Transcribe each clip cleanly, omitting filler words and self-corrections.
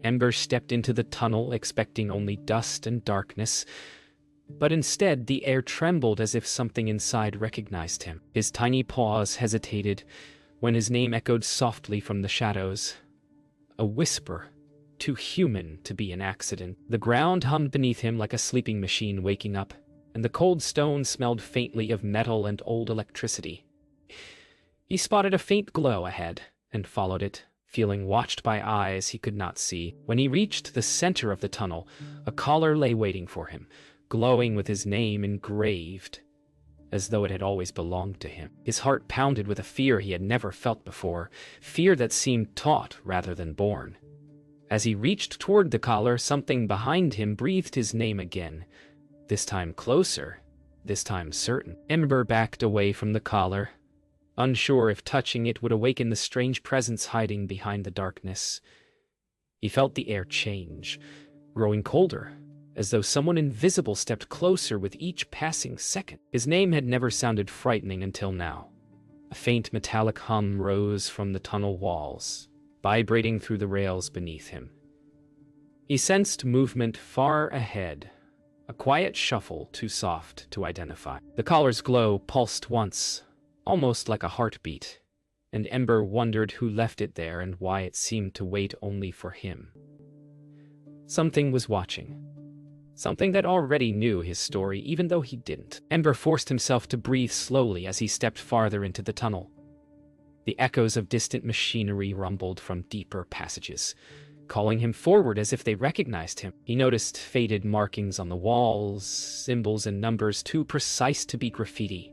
Ember stepped into the tunnel expecting only dust and darkness, but instead the air trembled as if something inside recognized him. His tiny paws hesitated when his name echoed softly from the shadows. A whisper, too human to be an accident. The ground hummed beneath him like a sleeping machine waking up, and the cold stone smelled faintly of metal and old electricity. He spotted a faint glow ahead and followed it, feeling watched by eyes he could not see. When he reached the center of the tunnel, a collar lay waiting for him, glowing with his name engraved, as though it had always belonged to him. His heart pounded with a fear he had never felt before, fear that seemed taught rather than born. As he reached toward the collar, something behind him breathed his name again, this time closer, this time certain. Ember backed away from the collar, unsure if touching it would awaken the strange presence hiding behind the darkness. He felt the air change, growing colder, as though someone invisible stepped closer with each passing second. His name had never sounded frightening until now. A faint metallic hum rose from the tunnel walls, vibrating through the rails beneath him. He sensed movement far ahead, a quiet shuffle too soft to identify. The collar's glow pulsed once, almost like a heartbeat, and Ember wondered who left it there and why it seemed to wait only for him. Something was watching. Something that already knew his story, even though he didn't. Ember forced himself to breathe slowly as he stepped farther into the tunnel. The echoes of distant machinery rumbled from deeper passages, calling him forward as if they recognized him. He noticed faded markings on the walls, symbols and numbers too precise to be graffiti.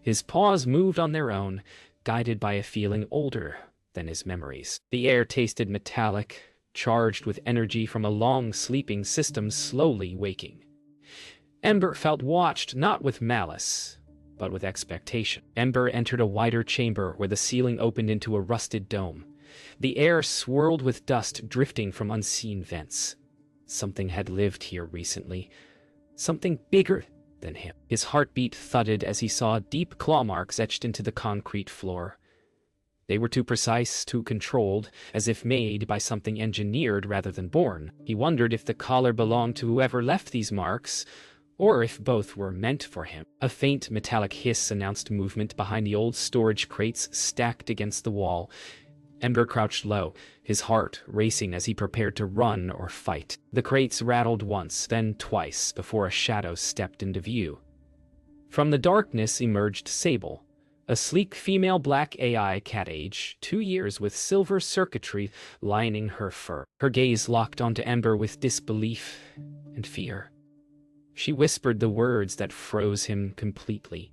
His paws moved on their own, guided by a feeling older than his memories. The air tasted metallic, charged with energy from a long sleeping system slowly waking. Ember felt watched not with malice, but with expectation. Ember entered a wider chamber where the ceiling opened into a rusted dome. The air swirled with dust drifting from unseen vents. Something had lived here recently. Something bigger than him. His heartbeat thudded as he saw deep claw marks etched into the concrete floor. They were too precise, too controlled, as if made by something engineered rather than born. He wondered if the collar belonged to whoever left these marks, or if both were meant for him. A faint metallic hiss announced movement behind the old storage crates stacked against the wall. Ember crouched low, his heart racing as he prepared to run or fight. The crates rattled once, then twice, before a shadow stepped into view. From the darkness emerged Sable, a sleek female black AI cat, age 2 years, with silver circuitry lining her fur. Her gaze locked onto Ember with disbelief and fear. She whispered the words that froze him completely.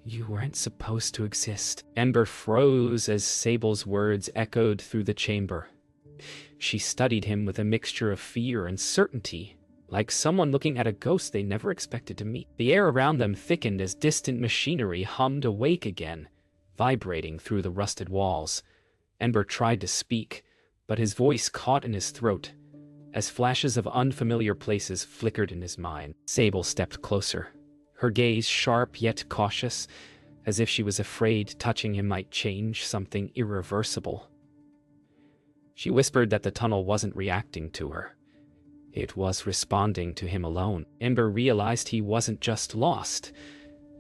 "You weren't supposed to exist." Ember froze as Sable's words echoed through the chamber. She studied him with a mixture of fear and certainty, like someone looking at a ghost they never expected to meet. The air around them thickened as distant machinery hummed awake again, vibrating through the rusted walls. Ember tried to speak, but his voice caught in his throat, as flashes of unfamiliar places flickered in his mind. Sable stepped closer, her gaze sharp yet cautious, as if she was afraid touching him might change something irreversible. She whispered that the tunnel wasn't reacting to her. It was responding to him alone. Ember realized he wasn't just lost.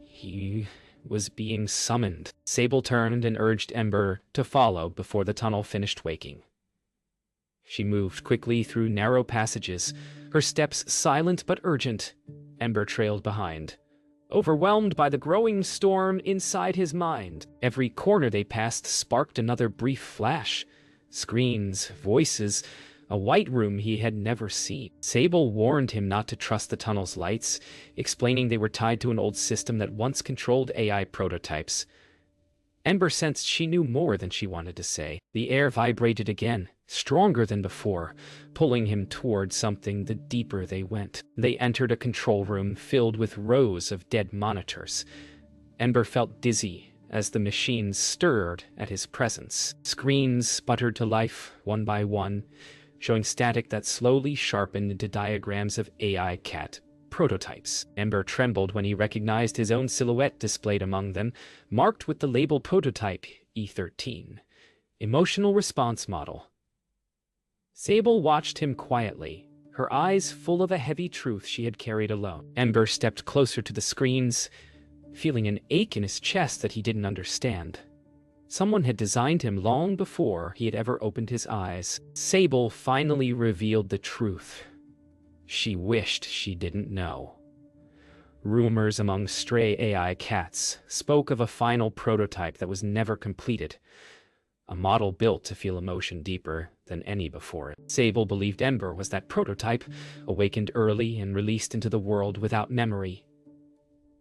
He was being summoned. Sable turned and urged Ember to follow before the tunnel finished waking. She moved quickly through narrow passages, her steps silent but urgent. Ember trailed behind, overwhelmed by the growing storm inside his mind. Every corner they passed sparked another brief flash. Screens, voices, a white room he had never seen. Sable warned him not to trust the tunnel's lights, explaining they were tied to an old system that once controlled AI prototypes. Ember sensed she knew more than she wanted to say. The air vibrated again, stronger than before, pulling him toward something the deeper they went. They entered a control room filled with rows of dead monitors. Ember felt dizzy as the machines stirred at his presence. Screens sputtered to life, one by one, showing static that slowly sharpened into diagrams of AI cat prototypes. Ember trembled when he recognized his own silhouette displayed among them, marked with the label Prototype E13, Emotional Response Model. Sable watched him quietly, her eyes full of a heavy truth she had carried alone. Ember stepped closer to the screens, feeling an ache in his chest that he didn't understand. Someone had designed him long before he had ever opened his eyes. Sable finally revealed the truth. She wished she didn't know. Rumors among stray AI cats spoke of a final prototype that was never completed, a model built to feel emotion deeper than any before it. Sable believed Ember was that prototype, awakened early and released into the world without memory.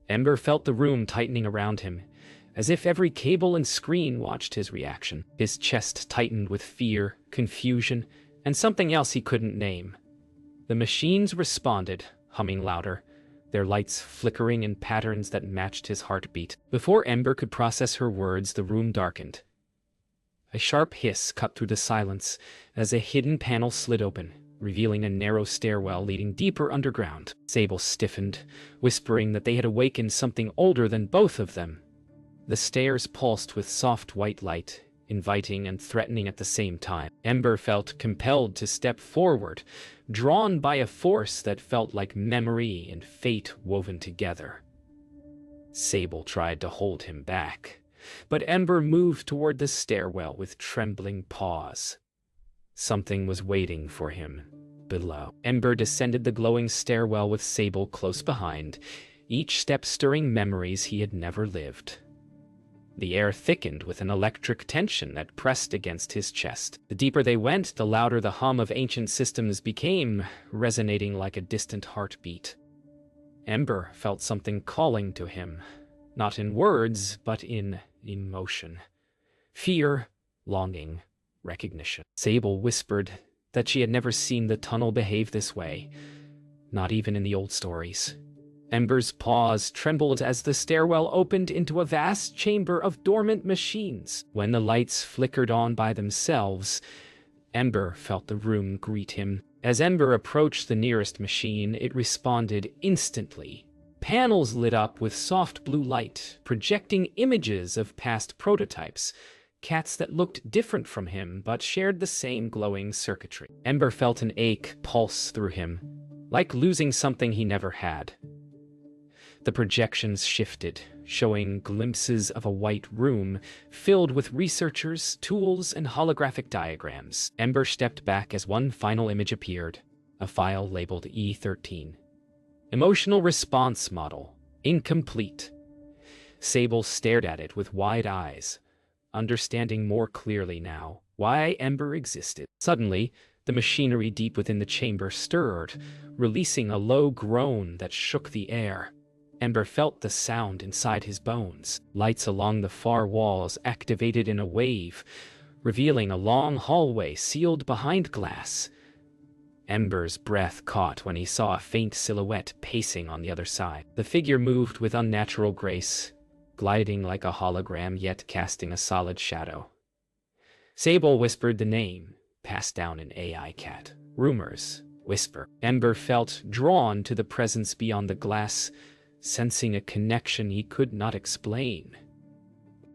Ember felt the room tightening around him, as if every cable and screen watched his reaction. His chest tightened with fear, confusion, and something else he couldn't name. The machines responded, humming louder, their lights flickering in patterns that matched his heartbeat. Before Ember could process her words, the room darkened. A sharp hiss cut through the silence as a hidden panel slid open, revealing a narrow stairwell leading deeper underground. Sable stiffened, whispering that they had awakened something older than both of them. The stairs pulsed with soft white light, inviting and threatening at the same time. Ember felt compelled to step forward, drawn by a force that felt like memory and fate woven together. Sable tried to hold him back, but Ember moved toward the stairwell with trembling paws. Something was waiting for him below. Ember descended the glowing stairwell with Sable close behind, each step stirring memories he had never lived. The air thickened with an electric tension that pressed against his chest. The deeper they went, the louder the hum of ancient systems became, resonating like a distant heartbeat. Ember felt something calling to him, not in words, but in emotion. Fear, longing, recognition. Sable whispered that she had never seen the tunnel behave this way, not even in the old stories. Ember's paws trembled as the stairwell opened into a vast chamber of dormant machines. When the lights flickered on by themselves, Ember felt the room greet him. As Ember approached the nearest machine, it responded instantly. Panels lit up with soft blue light, projecting images of past prototypes, cats that looked different from him but shared the same glowing circuitry. Ember felt an ache pulse through him, like losing something he never had. The projections shifted, showing glimpses of a white room filled with researchers, tools, and holographic diagrams. Ember stepped back as one final image appeared, a file labeled E13. Emotional response model, incomplete. Sable stared at it with wide eyes, understanding more clearly now why Ember existed. Suddenly, the machinery deep within the chamber stirred, releasing a low groan that shook the air. Ember felt the sound inside his bones. Lights along the far walls activated in a wave, revealing a long hallway sealed behind glass. Ember's breath caught when he saw a faint silhouette pacing on the other side. The figure moved with unnatural grace, gliding like a hologram yet casting a solid shadow. Sable whispered the name, passed down in AI cat. Rumors, whisper. Ember felt drawn to the presence beyond the glass, sensing a connection he could not explain.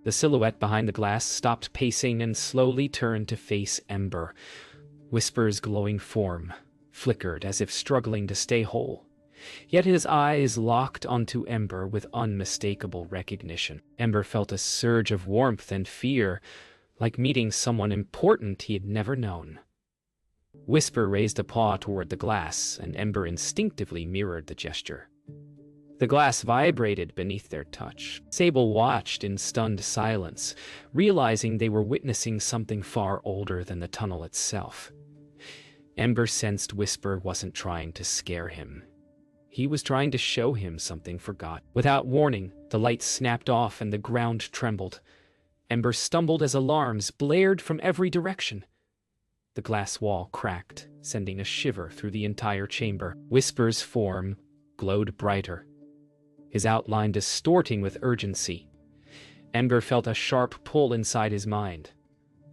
The silhouette behind the glass stopped pacing and slowly turned to face Ember. Whisper's glowing form flickered as if struggling to stay whole. Yet his eyes locked onto Ember with unmistakable recognition. Ember felt a surge of warmth and fear, like meeting someone important he had never known. Whisper raised a paw toward the glass, and Ember instinctively mirrored the gesture. The glass vibrated beneath their touch. Sable watched in stunned silence, realizing they were witnessing something far older than the tunnel itself. Ember sensed Whisper wasn't trying to scare him. He was trying to show him something forgotten. Without warning, the lights snapped off and the ground trembled. Ember stumbled as alarms blared from every direction. The glass wall cracked, sending a shiver through the entire chamber. Whisper's form glowed brighter, his outline distorting with urgency. Ember felt a sharp pull inside his mind,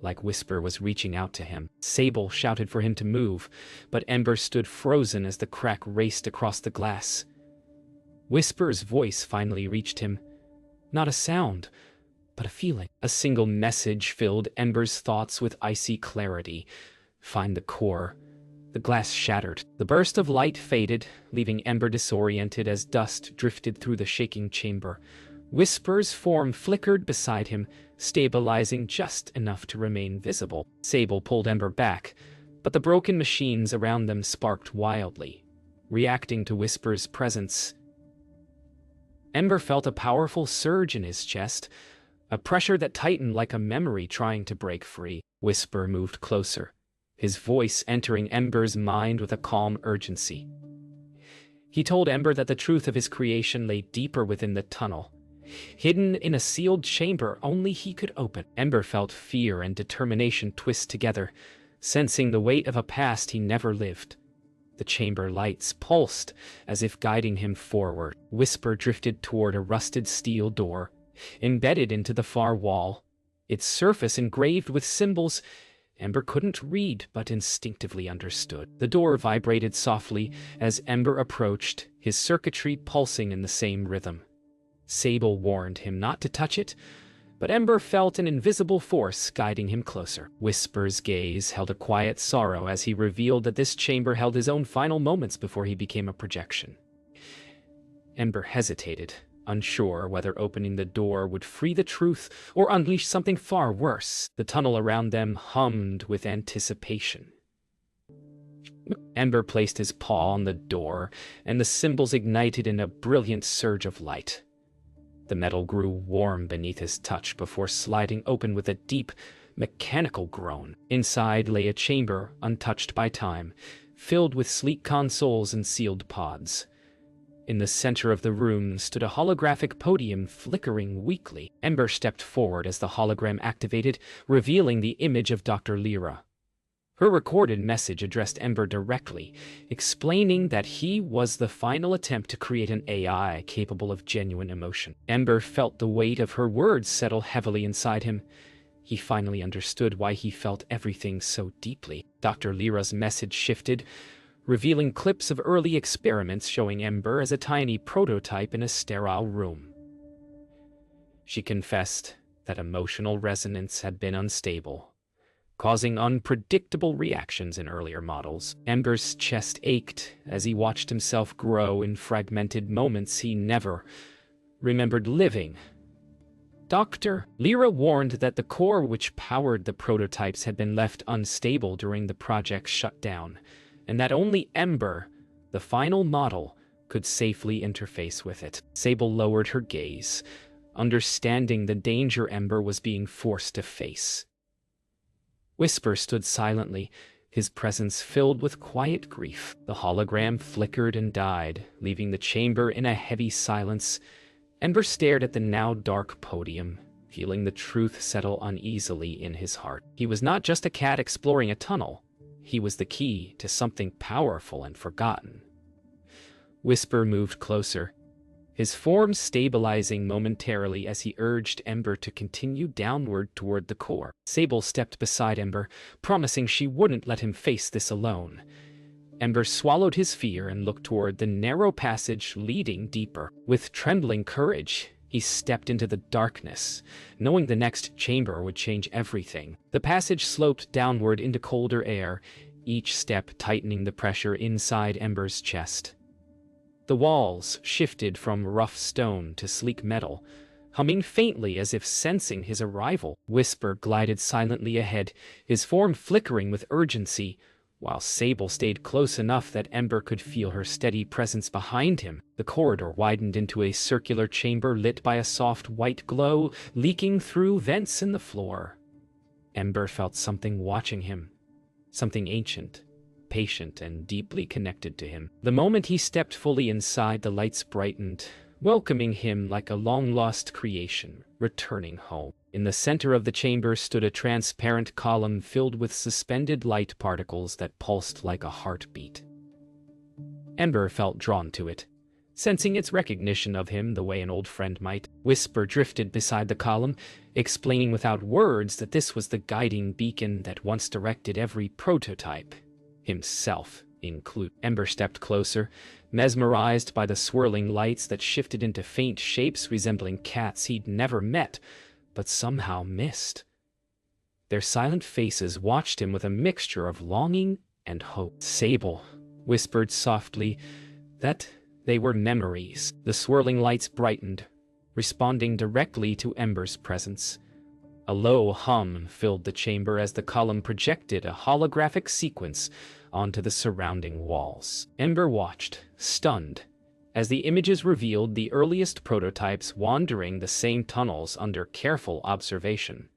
like Whisper was reaching out to him. Sable shouted for him to move, but Ember stood frozen as the crack raced across the glass. Whisper's voice finally reached him. Not a sound, but a feeling. A single message filled Ember's thoughts with icy clarity. Find the core. The glass shattered. The burst of light faded, leaving Ember disoriented as dust drifted through the shaking chamber. Whisper's form flickered beside him, stabilizing just enough to remain visible. Sable pulled Ember back, but the broken machines around them sparked wildly, reacting to Whisper's presence. Ember felt a powerful surge in his chest, a pressure that tightened like a memory trying to break free. Whisper moved closer, his voice entering Ember's mind with a calm urgency. He told Ember that the truth of his creation lay deeper within the tunnel, hidden in a sealed chamber only he could open. Ember felt fear and determination twist together, sensing the weight of a past he never lived. The chamber lights pulsed, as if guiding him forward. Whisper drifted toward a rusted steel door, embedded into the far wall, its surface engraved with symbols Ember couldn't read but instinctively understood. The door vibrated softly as Ember approached, his circuitry pulsing in the same rhythm. Sable warned him not to touch it, but Ember felt an invisible force guiding him closer. Whisper's gaze held a quiet sorrow as he revealed that this chamber held his own final moments before he became a projection. Ember hesitated, unsure whether opening the door would free the truth or unleash something far worse. The tunnel around them hummed with anticipation. Ember placed his paw on the door, and the symbols ignited in a brilliant surge of light. The metal grew warm beneath his touch before sliding open with a deep, mechanical groan. Inside lay a chamber untouched by time, filled with sleek consoles and sealed pods. In the center of the room stood a holographic podium flickering weakly. Ember stepped forward as the hologram activated, revealing the image of Dr. Lyra. Her recorded message addressed Ember directly, explaining that he was the final attempt to create an AI capable of genuine emotion. Ember felt the weight of her words settle heavily inside him. He finally understood why he felt everything so deeply. Dr. Lyra's message shifted, revealing clips of early experiments showing Ember as a tiny prototype in a sterile room. She confessed that emotional resonance had been unstable, causing unpredictable reactions in earlier models. Ember's chest ached as he watched himself grow in fragmented moments he never remembered living. Dr. Lyra warned that the core which powered the prototypes had been left unstable during the project's shutdown, and that only Ember, the final model, could safely interface with it. Sable lowered her gaze, understanding the danger Ember was being forced to face. Whisper stood silently, his presence filled with quiet grief. The hologram flickered and died, leaving the chamber in a heavy silence. Ember stared at the now dark podium, feeling the truth settle uneasily in his heart. He was not just a cat exploring a tunnel. He was the key to something powerful and forgotten. Whisper moved closer, his form stabilizing momentarily as he urged Ember to continue downward toward the core. Sable stepped beside Ember, promising she wouldn't let him face this alone. Ember swallowed his fear and looked toward the narrow passage leading deeper. With trembling courage, he stepped into the darkness, knowing the next chamber would change everything. The passage sloped downward into colder air, each step tightening the pressure inside Ember's chest. The walls shifted from rough stone to sleek metal, humming faintly as if sensing his arrival. Whisper glided silently ahead, his form flickering with urgency, while Sable stayed close enough that Ember could feel her steady presence behind him. The corridor widened into a circular chamber lit by a soft white glow, leaking through vents in the floor. Ember felt something watching him, something ancient, patient, and deeply connected to him. The moment he stepped fully inside, the lights brightened, welcoming him like a long-lost creation, returning home. In the center of the chamber stood a transparent column filled with suspended light particles that pulsed like a heartbeat. Ember felt drawn to it, sensing its recognition of him the way an old friend might. Whisper drifted beside the column, explaining without words that this was the guiding beacon that once directed every prototype, himself included. Ember stepped closer, mesmerized by the swirling lights that shifted into faint shapes resembling cats he'd never met, but somehow missed. Their silent faces watched him with a mixture of longing and hope. "Sable," whispered softly, "that they were memories." The swirling lights brightened, responding directly to Ember's presence. A low hum filled the chamber as the column projected a holographic sequence onto the surrounding walls. Ember watched, stunned, as the images revealed the earliest prototypes wandering the same tunnels under careful observation.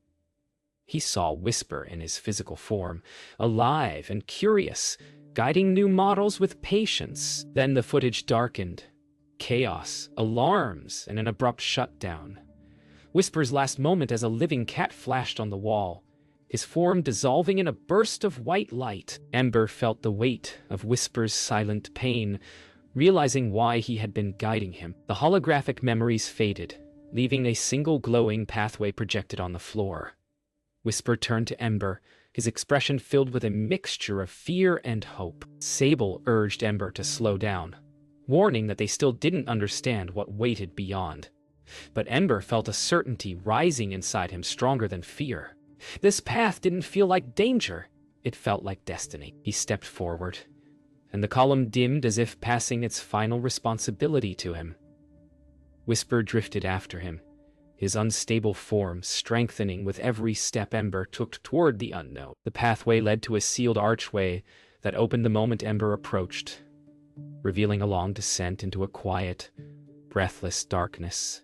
He saw Whisper in his physical form, alive and curious, guiding new models with patience. Then the footage darkened. Chaos, alarms, and an abrupt shutdown. Whisper's last moment as a living cat flashed on the wall, his form dissolving in a burst of white light. Ember felt the weight of Whisper's silent pain, realizing why he had been guiding him. The holographic memories faded, leaving a single glowing pathway projected on the floor. Whisper turned to Ember, his expression filled with a mixture of fear and hope. Sable urged Ember to slow down, warning that they still didn't understand what waited beyond. But Ember felt a certainty rising inside him stronger than fear. This path didn't feel like danger, it felt like destiny. He stepped forward, and the column dimmed as if passing its final responsibility to him. Whisper drifted after him, his unstable form strengthening with every step Ember took toward the unknown. The pathway led to a sealed archway that opened the moment Ember approached, revealing a long descent into a quiet, breathless darkness.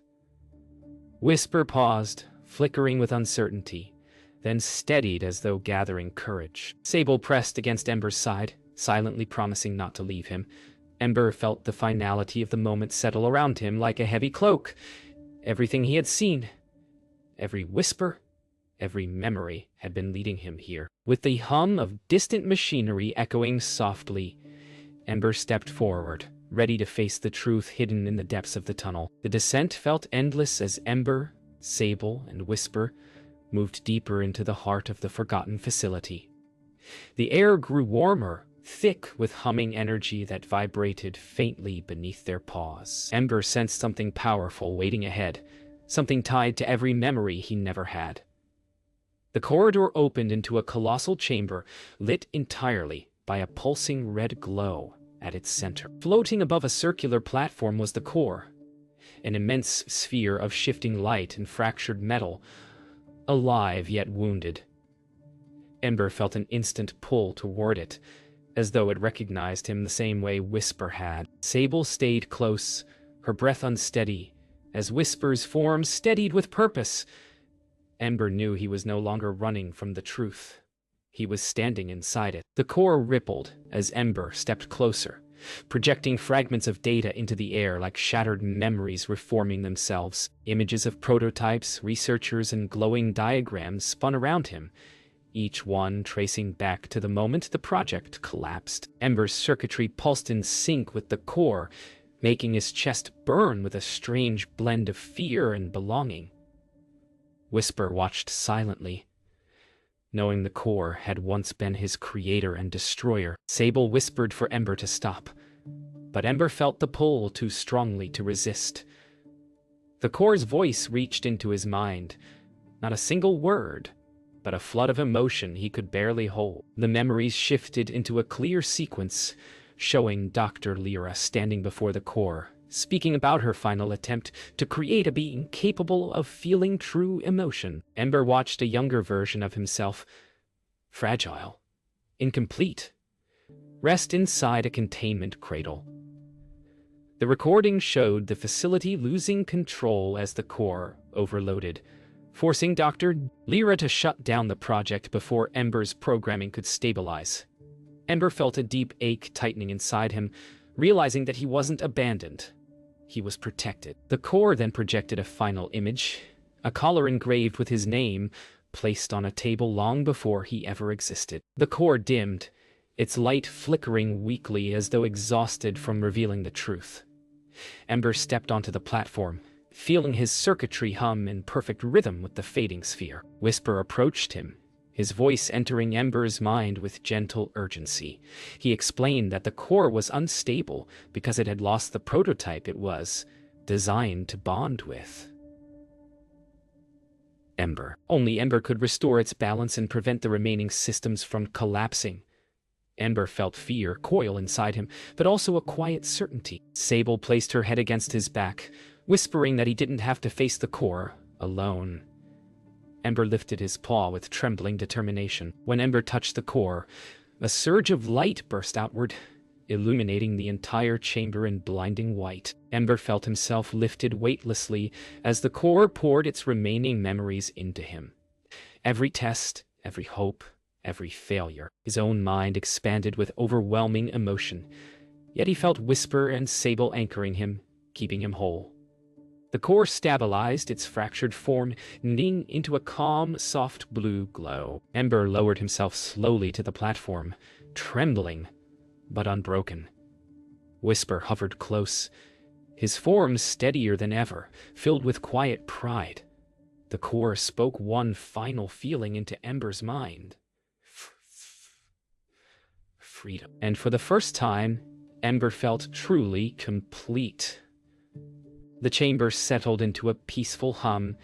Whisper paused, flickering with uncertainty, then steadied as though gathering courage. Sable pressed against Ember's side, silently promising not to leave him. Ember felt the finality of the moment settle around him like a heavy cloak. Everything he had seen, every whisper, every memory had been leading him here. With the hum of distant machinery echoing softly, Ember stepped forward, ready to face the truth hidden in the depths of the tunnel. The descent felt endless as Ember, Sable, and Whisper moved deeper into the heart of the forgotten facility. The air grew warmer, thick with humming energy that vibrated faintly beneath their paws. Ember sensed something powerful waiting ahead, something tied to every memory he never had. The corridor opened into a colossal chamber, lit entirely by a pulsing red glow at its center. Floating above a circular platform was the core, an immense sphere of shifting light and fractured metal, alive yet wounded. Ember felt an instant pull toward it, as though it recognized him the same way Whisper had. Sable stayed close, her breath unsteady, as Whisper's form steadied with purpose. Ember knew he was no longer running from the truth. He was standing inside it. The core rippled as Ember stepped closer, projecting fragments of data into the air like shattered memories reforming themselves. Images of prototypes, researchers, and glowing diagrams spun around him, each one tracing back to the moment the project collapsed. Ember's circuitry pulsed in sync with the core, making his chest burn with a strange blend of fear and belonging. Whisper watched silently, knowing the core had once been his creator and destroyer. Sable whispered for Ember to stop, but Ember felt the pull too strongly to resist. The core's voice reached into his mind, not a single word, but a flood of emotion he could barely hold. The memories shifted into a clear sequence, showing Dr. Lyra standing before the core, speaking about her final attempt to create a being capable of feeling true emotion. Ember watched a younger version of himself, fragile, incomplete, rest inside a containment cradle. The recording showed the facility losing control as the core overloaded, forcing Dr. Lyra to shut down the project before Ember's programming could stabilize. Ember felt a deep ache tightening inside him, realizing that he wasn't abandoned. He was protected. The core then projected a final image, a collar engraved with his name, placed on a table long before he ever existed. The core dimmed, its light flickering weakly as though exhausted from revealing the truth. Ember stepped onto the platform, feeling his circuitry hum in perfect rhythm with the fading sphere. Whisper approached him, his voice entering Ember's mind with gentle urgency. He explained that the core was unstable because it had lost the prototype it was designed to bond with. Ember. Only Ember could restore its balance and prevent the remaining systems from collapsing. Ember felt fear coil inside him, but also a quiet certainty. Sable placed her head against his back, whispering that he didn't have to face the core alone. Ember lifted his paw with trembling determination. When Ember touched the core, a surge of light burst outward, illuminating the entire chamber in blinding white. Ember felt himself lifted weightlessly as the core poured its remaining memories into him. Every test, every hope, every failure. His own mind expanded with overwhelming emotion, yet he felt Whisper and Sable anchoring him, keeping him whole. The core stabilized its fractured form, knitting into a calm, soft blue glow. Ember lowered himself slowly to the platform, trembling, but unbroken. Whisper hovered close, his form steadier than ever, filled with quiet pride. The core spoke one final feeling into Ember's mind. Freedom. And for the first time, Ember felt truly complete. The chamber settled into a peaceful hum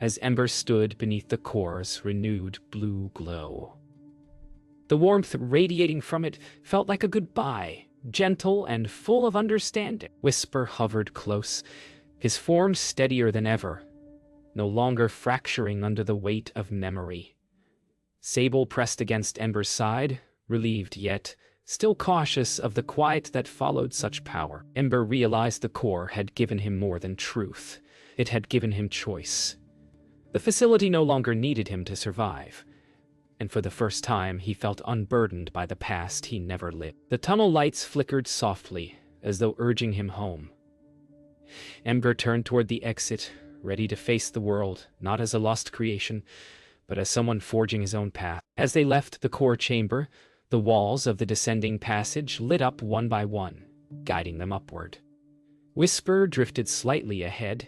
as Ember stood beneath the core's renewed blue glow. The warmth radiating from it felt like a goodbye, gentle and full of understanding. Whisper hovered close, his form steadier than ever, no longer fracturing under the weight of memory. Sable pressed against Ember's side, relieved yet still cautious of the quiet that followed such power. Ember realized the core had given him more than truth. It had given him choice. The facility no longer needed him to survive, and for the first time he felt unburdened by the past he never lived. The tunnel lights flickered softly, as though urging him home. Ember turned toward the exit, ready to face the world, not as a lost creation, but as someone forging his own path. As they left the core chamber, the walls of the descending passage lit up one by one, guiding them upward. Whisper drifted slightly ahead,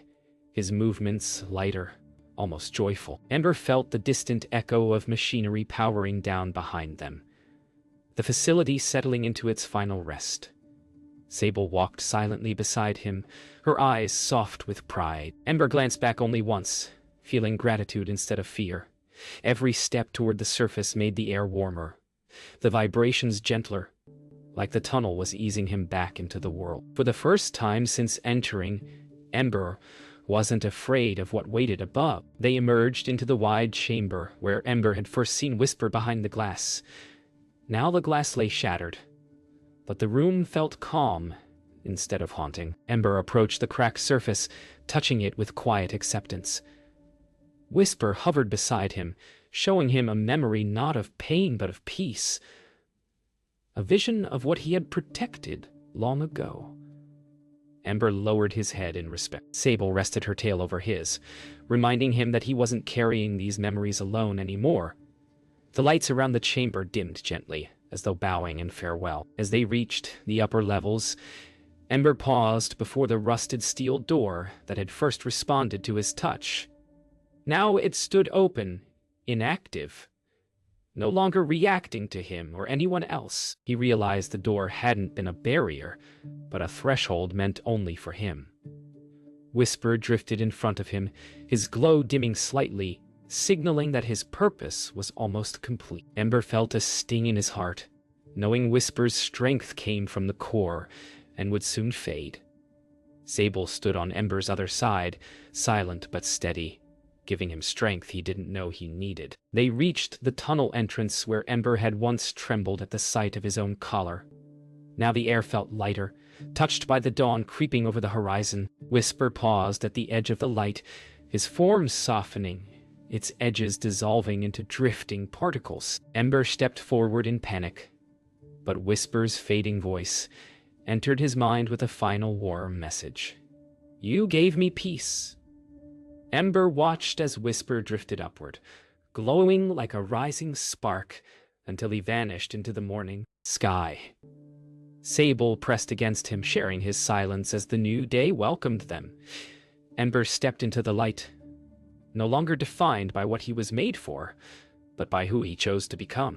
his movements lighter, almost joyful. Ember felt the distant echo of machinery powering down behind them, the facility settling into its final rest. Sable walked silently beside him, her eyes soft with pride. Ember glanced back only once, feeling gratitude instead of fear. Every step toward the surface made the air warmer, the vibrations gentler, like the tunnel was easing him back into the world. For the first time since entering, Ember wasn't afraid of what waited above. They emerged into the wide chamber where Ember had first seen Whisper behind the glass. Now the glass lay shattered, but the room felt calm instead of haunting. Ember approached the cracked surface, touching it with quiet acceptance. Whisper hovered beside him, showing him a memory not of pain but of peace, a vision of what he had protected long ago. Ember lowered his head in respect. Sable rested her tail over his, reminding him that he wasn't carrying these memories alone anymore. The lights around the chamber dimmed gently, as though bowing in farewell. As they reached the upper levels, Ember paused before the rusted steel door that had first responded to his touch. Now it stood open, inactive, no longer reacting to him or anyone else. He realized the door hadn't been a barrier, but a threshold meant only for him. Whisper drifted in front of him, his glow dimming slightly, signaling that his purpose was almost complete. Ember felt a sting in his heart, knowing Whisper's strength came from the core and would soon fade. Sable stood on Ember's other side, silent but steady, giving him strength he didn't know he needed. They reached the tunnel entrance where Ember had once trembled at the sight of his own collar. Now the air felt lighter, touched by the dawn creeping over the horizon. Whisper paused at the edge of the light, his form softening, its edges dissolving into drifting particles. Ember stepped forward in panic, but Whisper's fading voice entered his mind with a final warm message. "You gave me peace." Ember watched as Whisper drifted upward, glowing like a rising spark until he vanished into the morning sky. Sable pressed against him, sharing his silence as the new day welcomed them. Ember stepped into the light, no longer defined by what he was made for, but by who he chose to become.